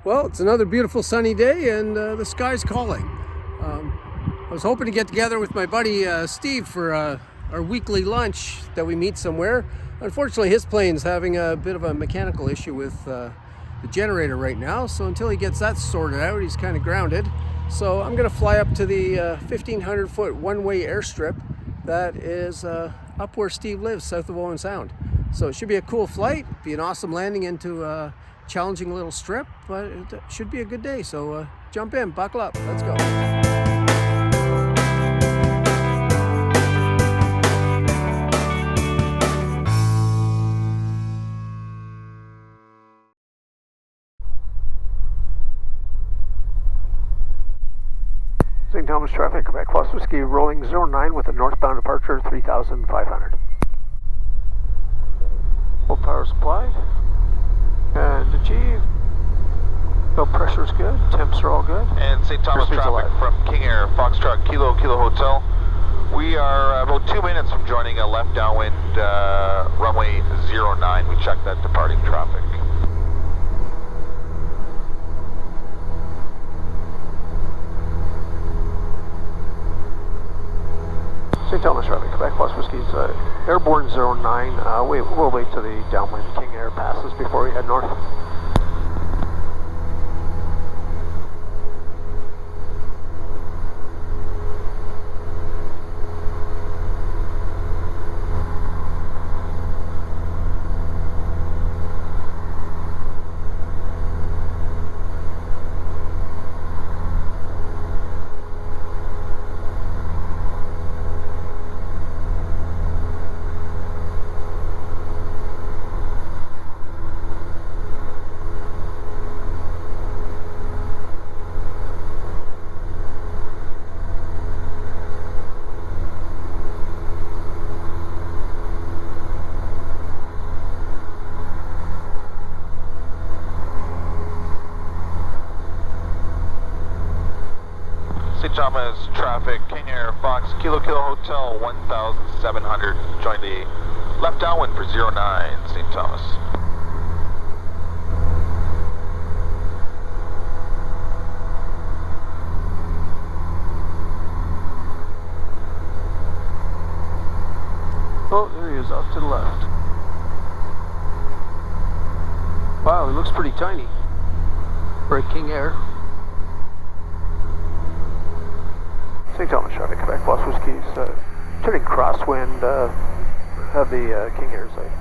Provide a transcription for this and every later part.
Well, it's another beautiful sunny day and the sky's calling. I was hoping to get together with my buddy Steve for our weekly lunch that we meet somewhere. Unfortunately, his plane's having a bit of a mechanical issue with the generator right now, so until he gets that sorted out, he's kind of grounded. So I'm going to fly up to the 1,500 foot one-way airstrip that is up where Steve lives, south of Owen Sound. So it should be a cool flight, be an awesome landing into a challenging little strip, but it should be a good day. So jump in, buckle up, let's go. St. Thomas traffic, Quebec Plus Whiskey rolling 09 with a northbound departure 3,500. Full power supply and achieve. No pressure's good, temps are all good. And St. Thomas traffic from King Air, Foxtrot Kilo Hotel. We are about 2 minutes from joining a left downwind runway 09. We checked that departing traffic. St. Thomas traffic, Quebec Plus Whiskey's airborne 09. We'll wait till the downwind King Air passes before we head north. St. Thomas traffic, King Air, Fox Kilo Hotel 1,700. Join the left downwind for 09, St. Thomas. Oh, there he is, off to the left. Wow, he looks pretty tiny for a King Air. St. Thomas traffic, Quebec Plus Whiskey's turning crosswind of the King Air site.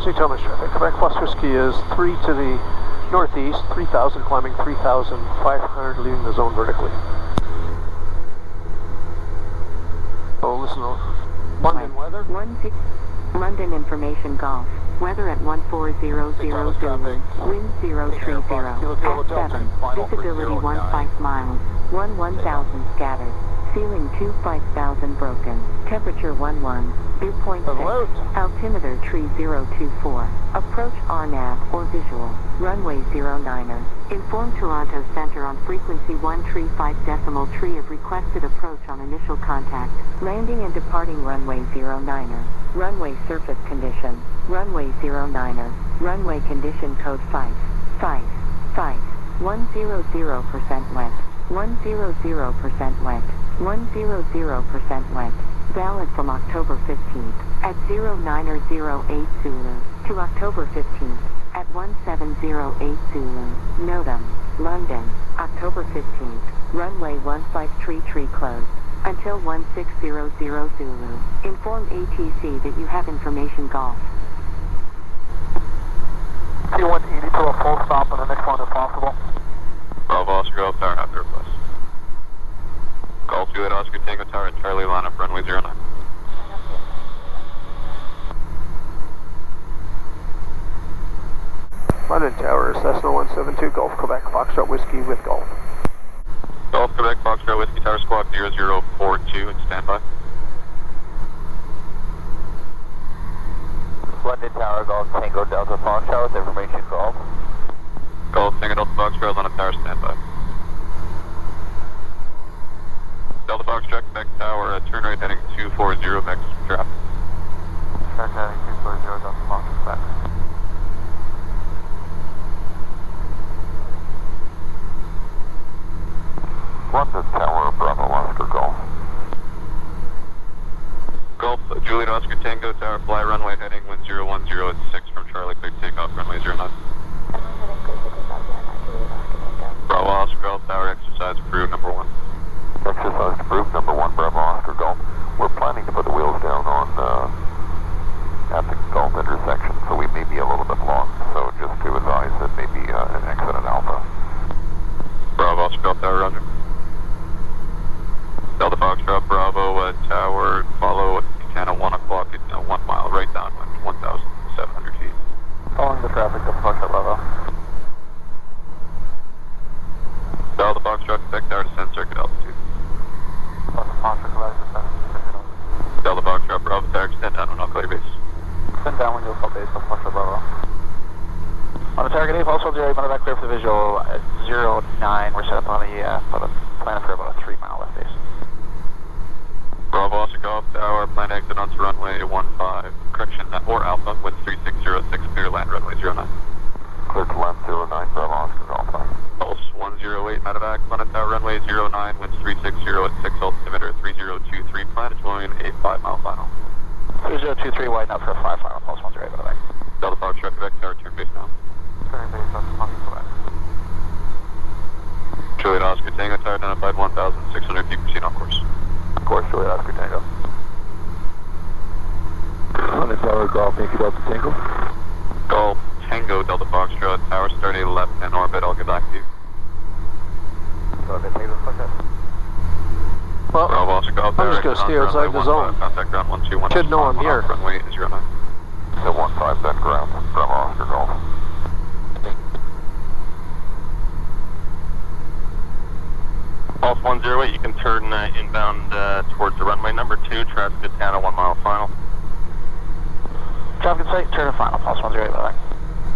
St. Thomas traffic, Quebec Plus Whiskey is 3 to the northeast, 3,000 climbing 3,500, leaving the zone vertically. Oh, listen to London weather. London information golf. Weather at 1400 Zulu. Wind 030. F7. Visibility 15 miles. 1,000 scattered. Ceiling 25,000 broken. Temperature 11. Dew point 6. Altimeter tree 024. Approach RNAV or visual. Runway 09er. Inform Toronto Center on frequency 135 tree of requested approach on initial contact. Landing and departing runway 09er. Runway surface condition. Runway 09er. Runway condition code 5. 100% wet. 100% wet. 100% wet. Valid from October 15th at 0908 Zulu to October 15th at 1708 Zulu. Notum, London, October 15th. Runway 15 tree closed until 1600 Zulu. Inform ATC that you have information golf. T180 to a full stop on the next one if possible. Bravo Oscar Golf Tower, after request. Golf Juliet Oscar Tango Tower, Charlie line up runway 09. London Tower, Cessna 172 Golf, Quebec, Foxtrot Whiskey with Golf. Golf, Quebec, Foxtrot Whiskey, Tower Squawk 0042 and standby. London Tower, Golf, Tango, Delta, Foxtrot with information Golf. Golf, Tango, Delta, Foxtrot, London Tower, standby. Delta Foxtrot, Quebec Tower, turn right heading 240, next traffic. Turn heading 240, Delta, Foxtrot. London Tower, Bravo, Oscar, Golf. Golf, Juliet Oscar Tango Tower, fly runway heading 1010 from Charlie, clear takeoff, runway 09. Bravo Oscar Golf Tower, exercise approved, number 1. Exercise approved, number 1, Bravo, Oscar, Golf. We're planning to put the wheels down on at the Golf intersection, so we may be a little bit long. So just to advise that maybe an exit at Alpha. Bravo Oscar Golf Tower, roger. Delta Foxtrot, Bravo Tower, follow Katana 1 o'clock at 1 mile, right downwind, 1,700 feet. Following the traffic, Delta Foxtrot, Bravo. Delta Foxtrot, Quebec Tower, descend circuit altitude. Delta Foxtrot, Quebec, descend circuit altitude. Delta Foxtrot, Bravo Tower, extend down on clear base. Send down when you'll call base, Delta Foxtrot, Bravo. On the target, Pulse 08, back clear for the visual at 09. We're set up on the plan for about a 3 mile left base. Bravo Oscar Golf Tower, plan exit onto runway 15, correction, or Alpha, wind 3606, clear land runway 09. Clear to land 09, Bravo, Oscar, Golf. Pulse 108, medevac, London Tower, runway 09, winds 360 at 6, altimeter 3023, plan to join a 5 mile final. 3023, widen up for a 5 final, Pulse 108, medevac. Delta Foxtrot, Quebec Tower, turn base now. Turn base, Delta Foxtrot, Quebec. Juliet Oscar Tango Tower, identified 1,600 feet, proceed on course. Course, Juliet, Oscar, Tango. London Tower, Golf, Yankee Delta Tango. Golf, Tango, Delta Foxtrot, Tower, start a left-hand orbit, I'll get back to you. Well, Bravo Oscar Golf Tower, I'm just going to steer outside the zone. Contact ground 121. Should know I'm here. Runway 09. Hill 15, then ground, Bravo, Oscar, Golf. Pulse 108, you can turn inbound towards the runway number 2, traffic at Katana 1 mile final. Traffic site, turn to final, Pulse 108, medevac.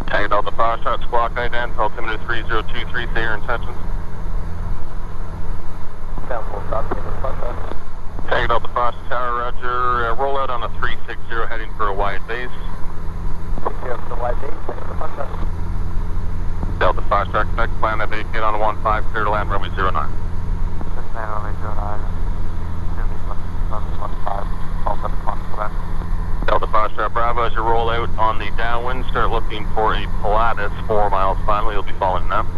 Tango Delta Foxtrot, squawk ident, altimeter 3023, say your intentions. Down full stop, Tango Delta Foxtrot Tower, roger, roll out on a 360 heading for a wide base. Take care of the wide base, Delta Foxtrot. Delta Foxtrot, Quebec, plan to vacate on 15, clear to land runway 09. Runway 09, 15, Pulse 7, Quebec. Delta Foxtrot Bravo, as you roll out on the downwind, start looking for a Pilatus 4 miles final. You'll be following them.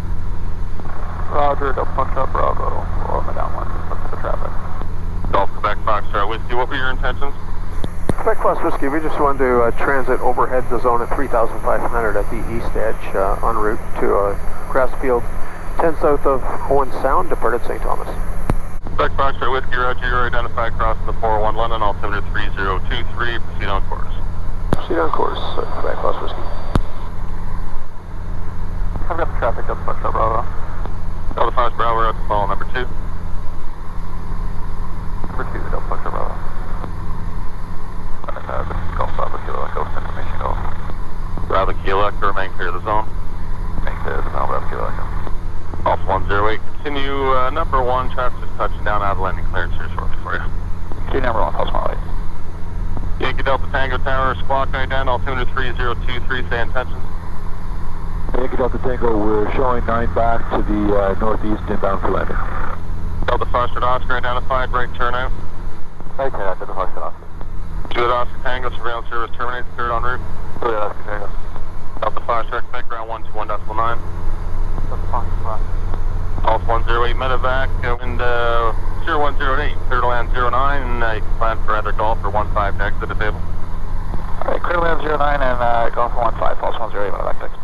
Roger, Delta Foxtrot, Bravo. We're on the downwind, look for the traffic. Golf Quebec Foxtrot Whiskey, what were your intentions? Quebec Plus Whiskey, we just wanted to transit overhead the zone at 3,500 at the east edge en route to grass field 10 south of Owen Sound, departed St. Thomas. Quebec Foxtrot Whiskey, roger, you're identified crossing the 401 London, altimeter 3023, proceed on course. Proceed on course, Quebec Plus Whiskey. I've got the traffic, Delta Foxtrot, Bravo. Delta Foxtrot Bravo, we're at the fall, number 2. Number 2, Delta Foxtrot, Bravo. Golf Bravo, Kilo Echo, information Golf. Bravo Kilo Echo, remain clear of the zone. Remain clear of the zone, Bravo Kilo Echo. Off 108, continue number 1, traffic is touching down out of landing clearance here shortly for you. Continue number 1, Pulse 108. Yankee Delta Tango Tower, squawk ident, altimeter 3023, say intentions. Yankee Delta Tango, we're showing 9 back to the northeast inbound for landing. Delta Foxtrot Oscar identified, right turnout. Right turnout, Delta Foxtrot Oscar. Juliet Oscar Tango, surveillance service terminates, cleared en route. Juliet Oscar Tango. Delta Foxtrot, Quebec, ground 121.9. Delta Foxtrot. Pulse 108, medevac, wind 0108, clear to land 09, and you can plan for either Golf or 15 to exit the table. Alright, clear to land 09 and Golf 15, Pulse 108, medevac, thanks.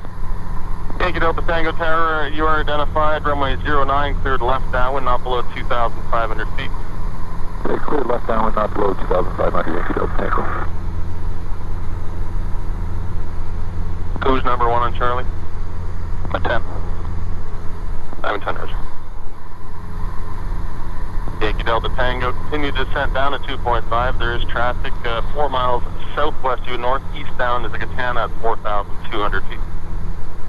Yankee Delta Tango Tower, you are identified, runway 09, cleared left downwind, not below 2,500 feet. They cleared left downwind, not below 2,500, Yankee Delta Tango. Who's number 1 on Charlie? 10. Diamond 10, Roger. Yankee Delta Tango, continue descent down to 2.5. There is traffic 4 miles southwest due northeastbound is the Katana at 4,200 feet.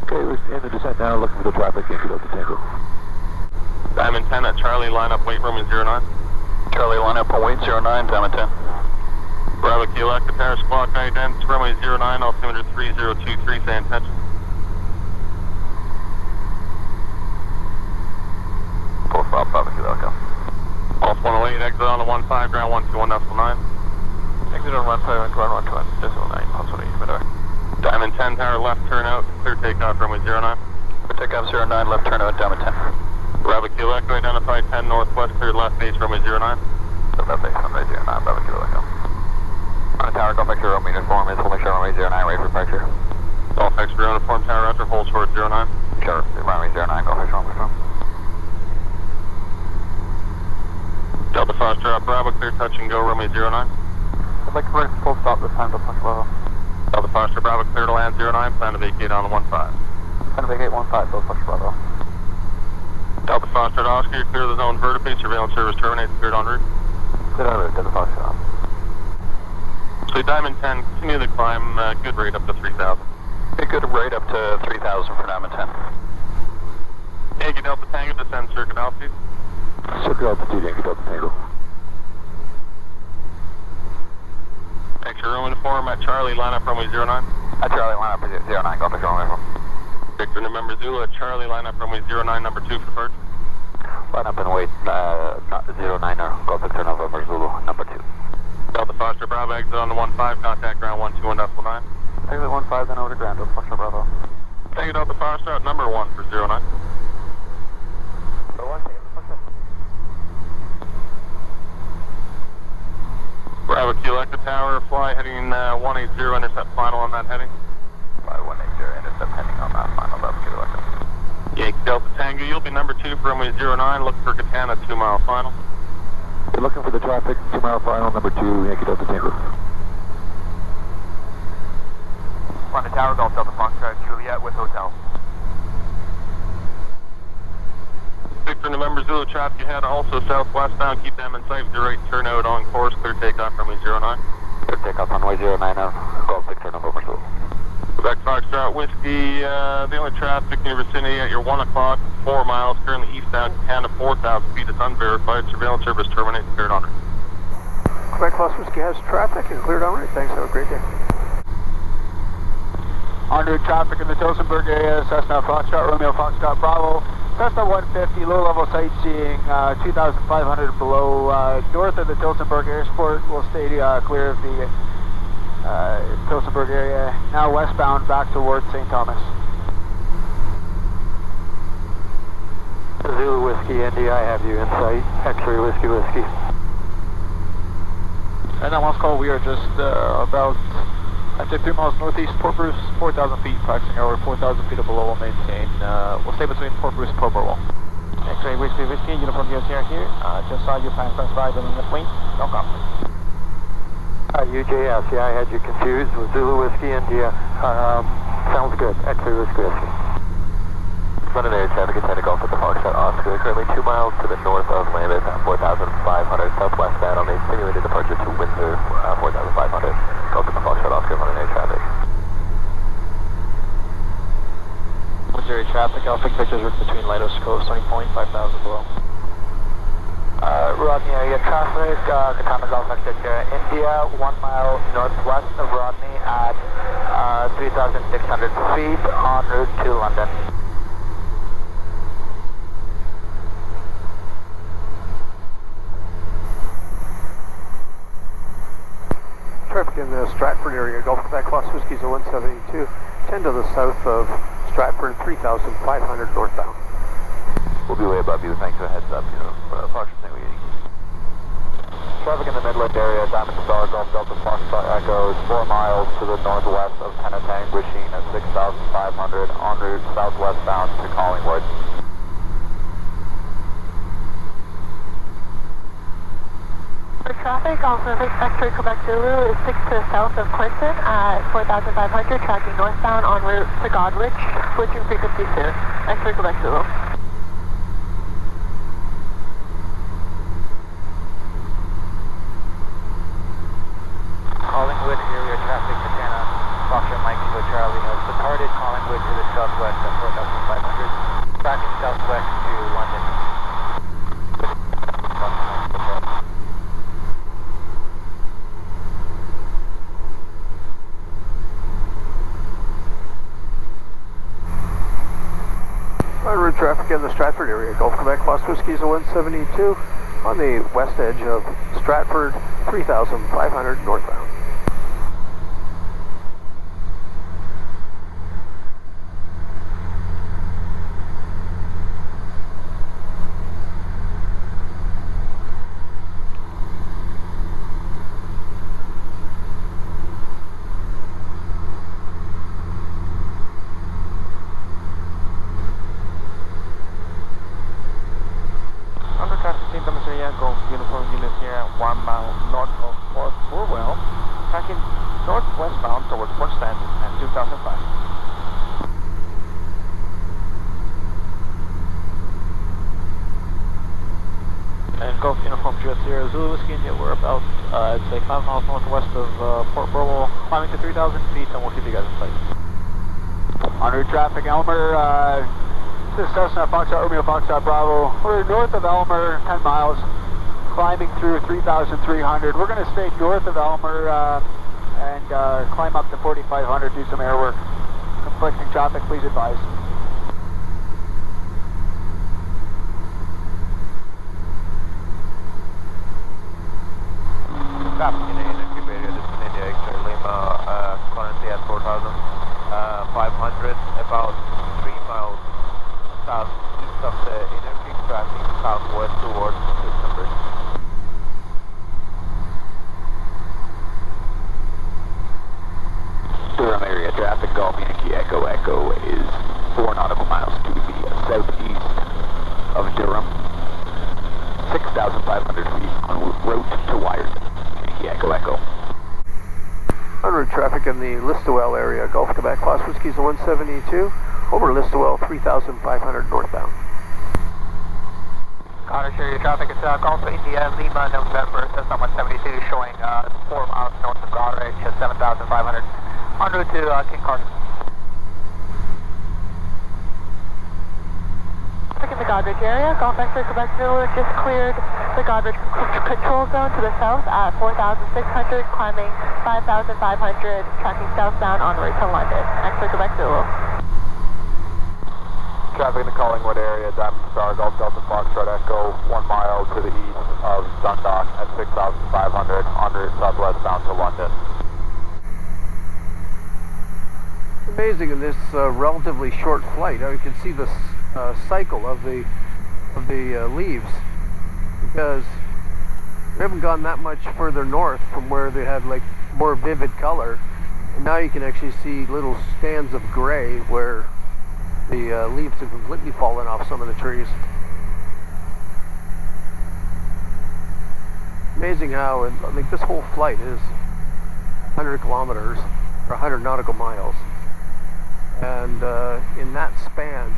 Okay, we're in the descent now, looking for the traffic, Yankee Delta Tango. Diamond 10 at Charlie, line up, weight runway 09. Charlie, line up on weight 09, Diamond 10. Bravo Kilo, Qatar squawk ident, runway 09, altimeter 3023, say intention. Full stop, Bravo Kilo, go. Pulse 108, exit on the 15, ground 121.9. Exit on 15, ground 121.9, pulse 108, midway. Diamond 10 tower, left turnout, clear takeoff, runway 09. Clear takeoff 09, left turnout, Diamond 10. Bravo Kilo, Echo, identify 10 northwest, clear left base, runway 09. Left base, runway 09, Bravo Kilo, go. On the tower, Golf X-ray uniform is holding short runway 09, wait for departure. Golf X-ray uniform tower, after hold short 09. Sure, runway 09, Golf X-ray uniform. Delta Foster up, Bravo, clear touch and go, runway 09. I'd like to bring full stop this time, Delta Foster. Delta Foster, Bravo, clear to land 09, plan to vacate on the 15. Plan to vacate 15, Delta Foster, Bravo. Delta Foster to Oscar, you're clear of the zone vertically, surveillance service terminates, cleared en route. Cleared en route, Delta Foster. So Diamond 10, continue the climb, good rate up to 3,000. Okay, good rate up to 3,000 for Diamond 10. Yankee Delta Tango, descend circuit altitude. Circuit altitude, Yankee Delta Tango. Extra room uniform at Charlie, line up runway 09. At Charlie, line up 09, Golf X-ray uniform. Victor November Zulu at Charlie, line up runway 09, number 2 for departure. Line up and wait, 09er, Golf X-ray November Zulu, number 2. Delta Foster Bravo, exit on the 15, contact ground 121.9. Exit 15, then over to ground, Delta Foster Bravo. Thank you, Delta Foster, out number 1 for 09. Number 1, take it, Foster. Bravo Kilo, Echo Tower, fly heading 180, intercept final on that heading. Fly 180, intercept heading on that final, Bravo Kilo, Echo. Yankee Delta Tango, you'll be number 2 for runway 09, look for Katana 2 mile final. We're looking for the traffic, 2 mile final, number 2, Yankee Delta Tango. On the tower, Golf Delta Foxtrot, Juliet with hotel. Victor November Zulu, traffic ahead, also southwestbound, keep them in sight with your right turnout on course, clear takeoff runway 09. Clear takeoff runway 09 now, Golf Victor November Zulu. Quebec Foxtrot Whiskey, the only traffic in your vicinity at your 1 o'clock, 4 miles, currently eastbound, Katana 4,000 feet, it's unverified, surveillance service terminates, cleared on route. Quebec Plus Whiskey has traffic and cleared on route. Thanks, have a great day. En route traffic in the Tillsonburg area, Cessna Foxtrot, Romeo Foxtrot Bravo. Cessna 150, low-level sightseeing, 2,500 below, north of the Tillsonburg Airport. We'll stay clear of the Tillsonburg area. Now westbound back towards St. Thomas. Zulu Whiskey, India, I have you in sight. X-ray Whiskey, Whiskey. And that last call, we are just about, I'd say 3 miles northeast, Port Bruce, 4,000 feet, practicing over 4,000 feet or below. We'll maintain, we'll stay between Port Bruce and Port Burwell. X-ray Whiskey, Whiskey, uniform DOCR here. Just saw you plan first ride on the wing. No comment. UJS, yeah, I had you confused with Zulu Whiskey, India. Sounds good. X-ray Whiskey, Whiskey. Running air traffic is heading Golf at the Foxtrot Oscar, currently 2 miles to the north of Lambeth at 4,500 southwestbound on a simulated departure to Windsor, 4,500. Golf at the Foxtrot Oscar, running air traffic. Missouri traffic, Alpha Victor's route between Lightos Coast, 20.5,000 below. Rodney area traffic, Katana Golf Victor, India, 1 mile northwest of Rodney at 3,600 feet en route to London. Traffic in the Stratford area, Gulf Quebec Plus Whiskey's a 172. 10 to the south of Stratford, 3,500 northbound. We'll be way above you, thanks for the heads up, Foxtrot St. Traffic in the Midland area, Diamond Star, Golf Delta Foxtrot Echo, 4 miles to the northwest of Penetang, Brisheen at 6,500 en route southwestbound to Collingwood. For traffic, also X-ray Quebec Zulu is 6 to the south of Clinton at 4,500, tracking northbound en route to Godrich. switching frequencies here. X-ray Quebec Zulu. Collingwood area traffic, Katana, Foxtrot Mike Kilo Charlie has departed Collingwood to the southwest at 4,500, tracking southwest to London. En route traffic in the Stratford area, Gulf Quebec, Lost Whiskey's a 172 on the west edge of Stratford, 3,500 northbound. St. Thomas area, Golf Uniform Unit here, 1 mile north of Port Burwell, tracking northwestbound towards Port Stanton at 2005. And Golf Uniform Juliet Sierra Zulu Whiskey India, we're about, I'd say 5 miles northwest of Port Burwell, climbing to 3,000 feet, and we'll keep you guys in sight. En route traffic, Elmer, this is Cessna Foxtrot Romeo Foxtrot Bravo. We're north of Elmer, 10 miles, climbing through 3,300. We're going to stay north of Elmer and climb up to 4,500, do some air work. Conflicting traffic, please advise. Traffic in the Airstrip area, this is India X-ray Lima, currently at 4,500, about 3 miles southeast of the inner creek, tracking southwest towards December. Durham area traffic, Golf Yankee Echo Echo is 4 nautical miles to the southeast of Durham, 6,500 feet en route to Wyerton, Yankee Echo Echo. En route traffic in the Listowel area, Gulf Quebec, Lost Whiskey's a 172. Over Listowel, 3,500 northbound. Connor, share your traffic. It's Golf India, Lima, November, Cessna 172, showing 4 miles north of Goderich, 7,500, en route to King Carter. In the Goderich area, Golf X-ray Quebec Zulu just cleared the Goderich control zone to the south at 4,600, climbing 5,500, tracking southbound en route to London. X-ray Quebec Zulu. Traffic in the Collingwood area, Diamond Star, Golf Delta Foxtrot Echo, 1 mile to the east of Dundalk at 6,500, en route southwestbound to London. Amazing in this relatively short flight how you can see the cycle of the leaves, because we haven't gone that much further north from where they had like more vivid color, and now you can actually see little stands of gray where the leaves have completely fallen off some of the trees. Amazing how, like, this whole flight is 100 kilometers or 100 nautical miles, and in that span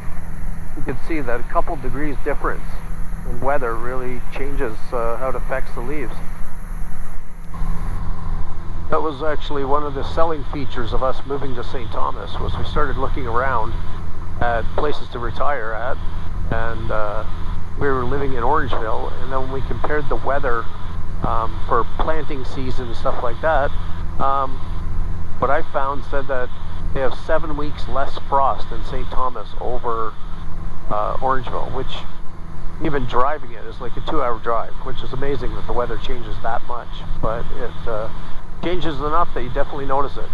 you can see that a couple degrees difference in weather really changes how it affects the leaves. That was actually one of the selling features of us moving to St. Thomas, was we started looking around at places to retire at, and we were living in Orangeville, and then when we compared the weather for planting season and stuff like that, what I found said that they have 7 weeks less frost in St. Thomas over Orangeville, which even driving it is like a 2-hour drive, which is amazing that the weather changes that much, but it changes enough that you definitely notice it.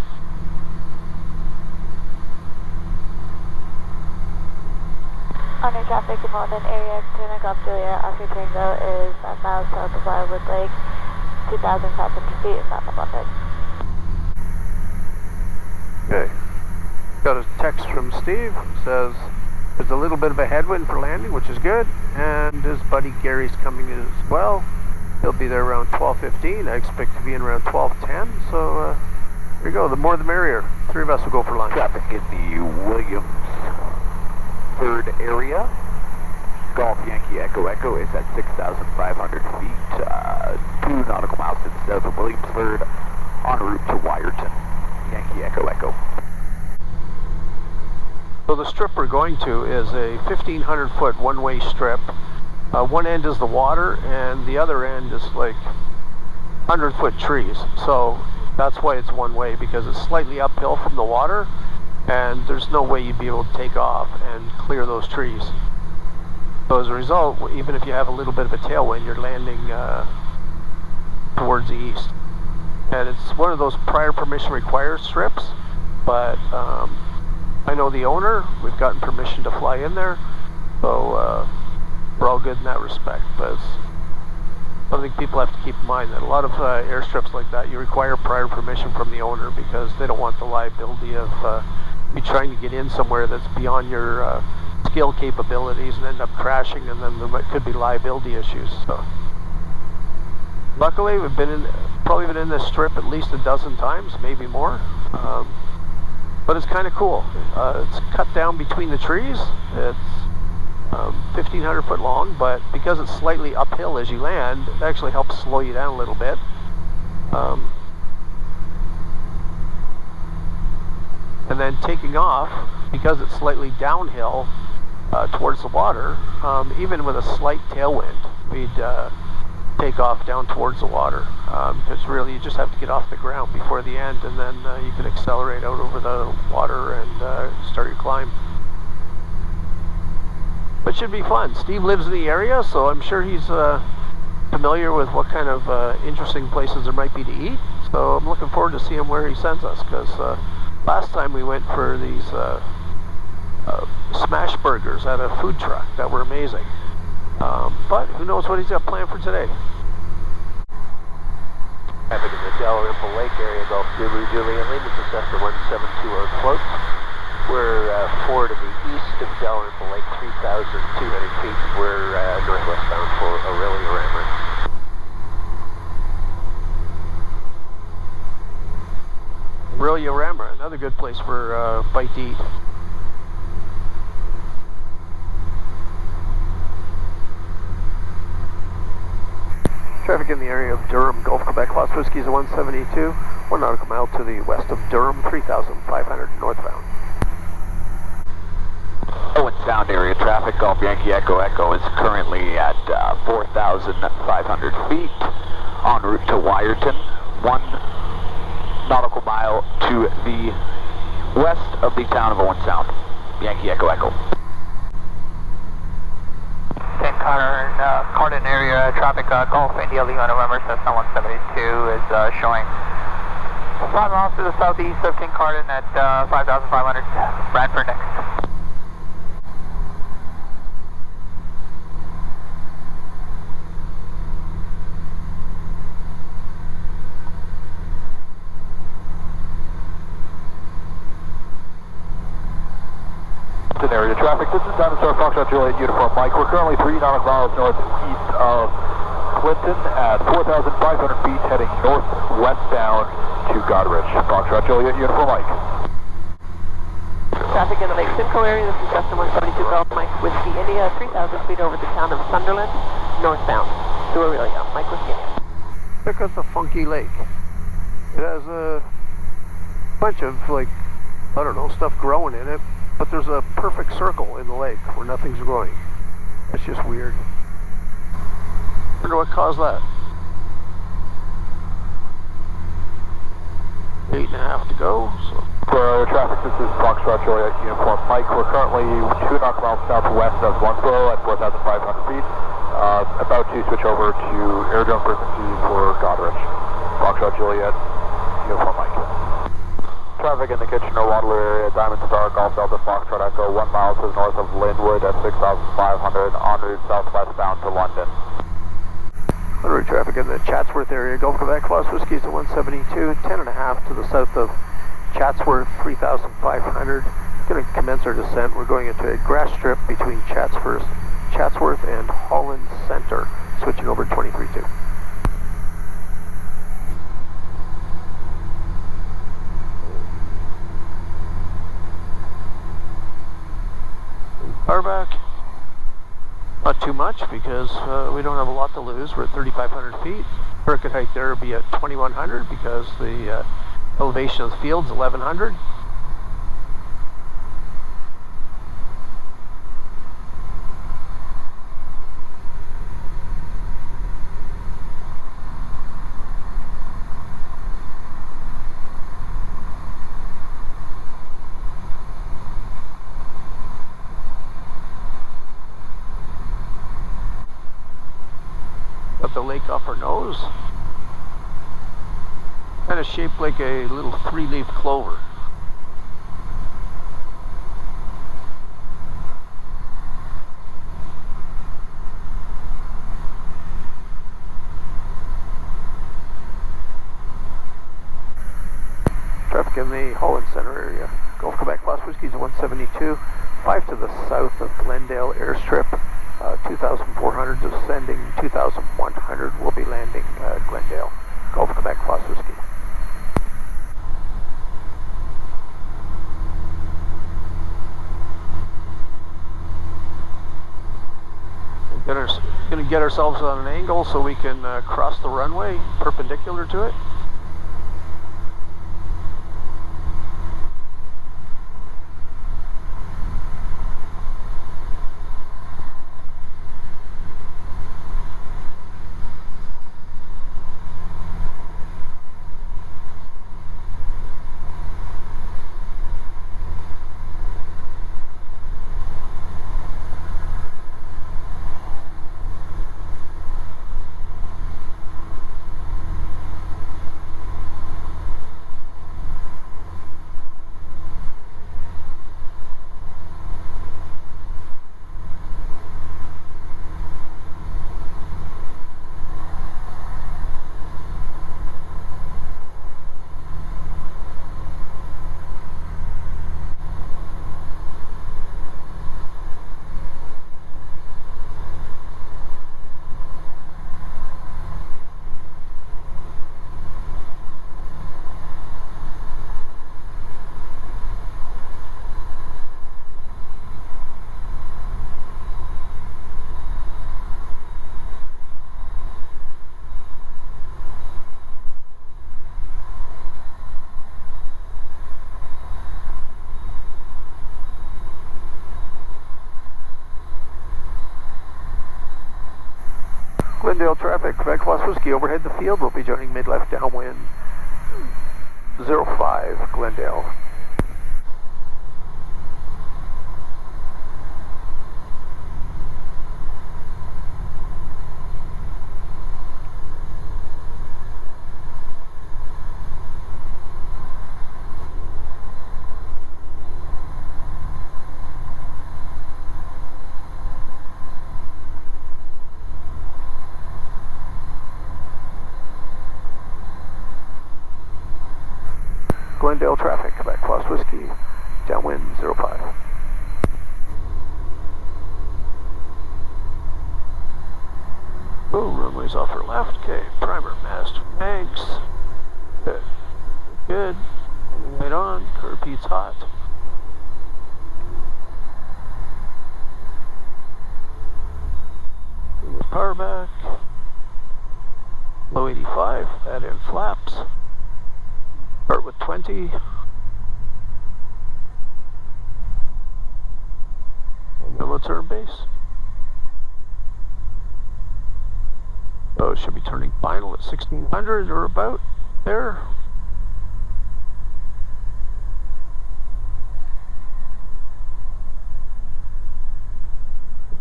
Under traffic in London area, Tuna Golf Julia, Oscar Tango is 5 miles south of Briarwood Lake, 2,500 feet in South of London. Okay. Got a text from Steve, says there's a little bit of a headwind for landing, which is good, and his buddy Gary's coming in as well. He'll be there around 12:15. I expect to be in around 12:10, so There you go, the more the merrier. 3 of us will go for lunch. Traffic in the Williamsburg area. Golf Yankee Echo Echo is at 6,500 feet, 2 nautical miles to the south of Williamsburg, en route to Wyerton. Yankee Echo Echo. So the strip we're going to is a 1,500-foot one-way strip. One end is the water, and the other end is like 100-foot trees. So that's why it's one way, because it's slightly uphill from the water, and there's no way you'd be able to take off and clear those trees. So as a result, even if you have a little bit of a tailwind, you're landing towards the east. And it's one of those prior permission required strips, but I know the owner, we've gotten permission to fly in there, so we're all good in that respect. But I think people have to keep in mind that a lot of airstrips like that, you require prior permission from the owner, because they don't want the liability of you trying to get in somewhere that's beyond your skill capabilities and end up crashing, and then there could be liability issues. So luckily, we've probably been in this strip at least a dozen times, maybe more. But it's kind of cool. It's cut down between the trees. It's 1,500 foot long, but because it's slightly uphill as you land, it actually helps slow you down a little bit. And then taking off, because it's slightly downhill towards the water, even with a slight tailwind, we'd take off down towards the water, because really you just have to get off the ground before the end, and then you can accelerate out over the water and start your climb. But it should be fun. Steve lives in the area, so I'm sure he's familiar with what kind of interesting places there might be to eat. So I'm looking forward to seeing where he sends us, because last time we went for these smash burgers at a food truck that were amazing. But who knows what he's got planned for today. Traffic in the Dalrymple Lake area, Golf Zulu Juliet Lima, Cessna 172 on float. We're 4 to the east of Dalrymple Lake, 3,200 feet. We're northwest bound for Aurelia Rammer. Aurelia Rammer, another good place for bite to eat. Traffic in the area of Durham, Gulf Quebec, Lost Whiskey's a 172, 1 nautical mile to the west of Durham, 3,500 northbound. Owen Sound area traffic, Golf Yankee Echo Echo is currently at 4,500 feet, en route to Wyerton, 1 nautical mile to the west of the town of Owen Sound. Yankee Echo Echo. St. Carden area traffic, Golf India Lima November, Cessna 172 is showing 5 miles to the southeast of King Carden at 5,500. Bradford next. Area traffic. This is Dinosaur Foxtrot Juliet Uniform Mike. We're currently 3 nautical miles northeast of Clinton at 4,500 feet, heading northwestbound to Goderich. Foxtrot Juliet Uniform Mike. Traffic in the Lake Simcoe area. This is Cessna 172 Golf Mike Whiskey India, 3,000 feet over the town of Sunderland, northbound to Aurelia. Mike Whiskey India. Look at the funky lake. It has a bunch of, like, I don't know, stuff growing in it. But there's a perfect circle in the lake where nothing's growing. It's just weird. Wonder what caused that. 8.5 to go. So. For traffic, this is Foxtrot Juliet Uniform Mike. We're currently 2 nautical miles southwest of Lunsborough at 4,500 feet. About to switch over to aerodrome frequency for Goderich. Foxtrot Juliet Uniform Mike. Traffic in the Kitchener-Waterloo area, Diamond Star, Golf Delta Foxtrot Echo, 1 mile to the north of Linwood at 6,500, en route southwestbound to London. En route traffic in the Chatsworth area, Gulf Quebec, Lost Whiskey's a 172, 10.5 to the south of Chatsworth, 3,500. Going to commence our descent. We're going into a grass strip between Chatsworth and Holland Center, switching over 23.2. power back. Not too much because we don't have a lot to lose. We're at 3,500 feet. Circuit height there will be at 2,100 because the elevation of the field is 1,100. Got the lake off our nose. Kind of shaped like a little 3-leaf clover. Traffic in the Holland Center area. Gulf Quebec Plus Whiskey's 172. 5 to the south of Glendale Airstrip. 2,400 descending, 2,100 will be landing Glendale. Gulf Quebec Plus Whiskey. Going to get ourselves on an angle so we can cross the runway perpendicular to it. Glendale traffic, Quebec Plus Whiskey overhead the field. We'll be joining mid-left downwind 05 Glendale. Glendale traffic, Quebec Plus Whiskey, downwind 05. Oh, runway's off our left. Okay, primer, mast, mags. Good. Good. Right on. Curb heat's hot. Power back. Low 85. Add in flaps. Start with 20. And then let's turn base. So it should be turning final at 1600 or about there.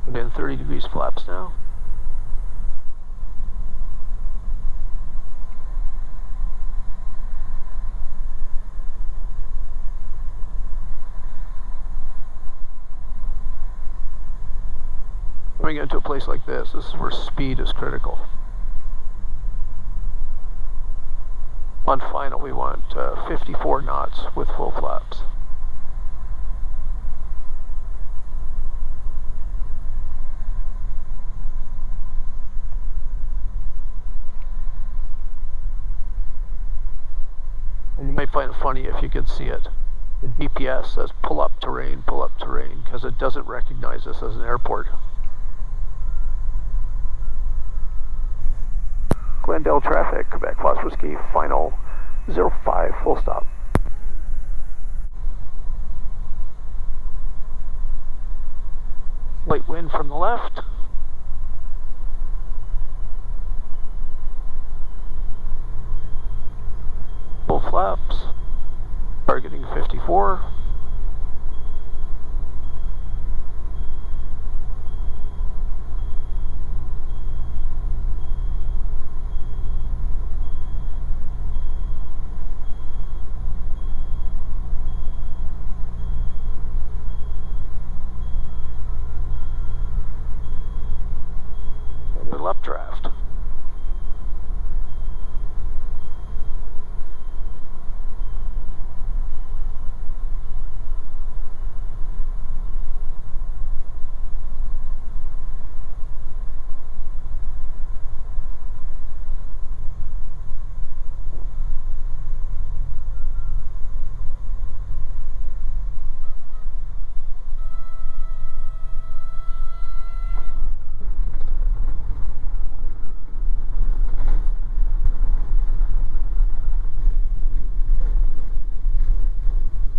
Put in 30 degrees flaps now. When we get to a place like this, this is where speed is critical. On final, we want 54 knots with full flaps. And you might find it funny if you could see it. The GPS says pull up terrain, because it doesn't recognize us as an airport. Glendale traffic, Quebec Fox Whiskey, final 05, full stop. Light wind from the left. Full flaps. Targeting 54. Little updraft.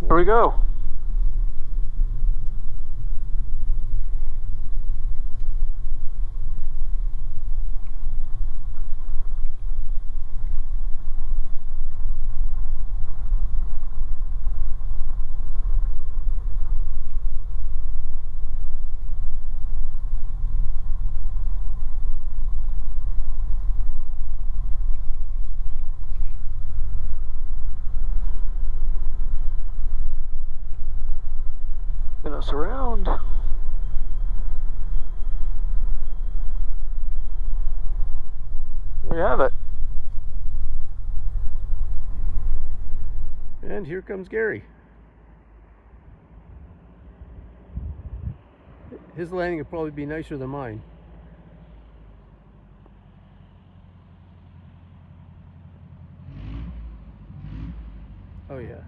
Here we go. Spin us around. There you have it. And here comes Gary. His landing would probably be nicer than mine. Oh yeah.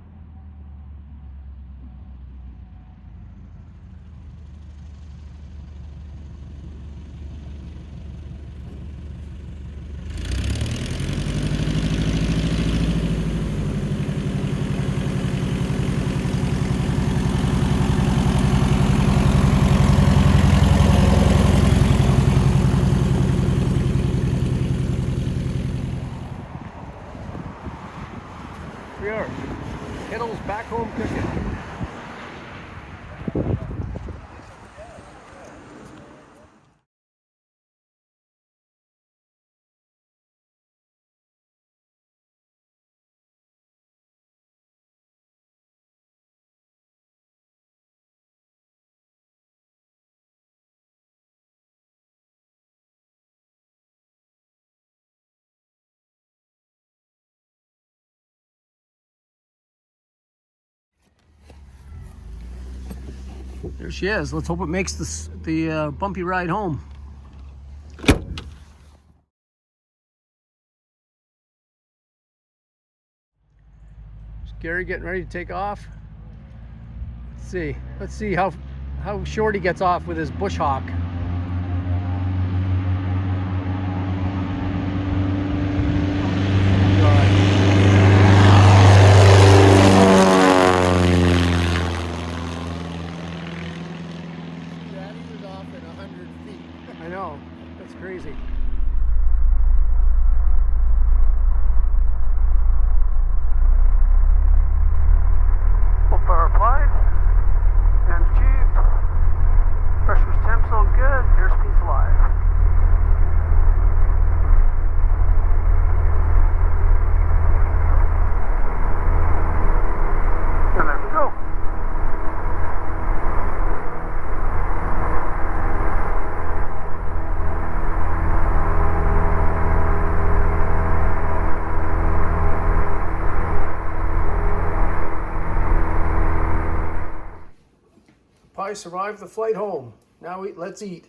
We are Kettles Back Home Cookin. There she is. Let's hope it makes the bumpy ride home. Is Gary getting ready to take off? Let's see how short he gets off with his bush hawk. I know, that's crazy. Full power applied, and achieved. Pressure's temps all good, airspeed's alive. And there we go. Pie survived the flight home. Now let's eat.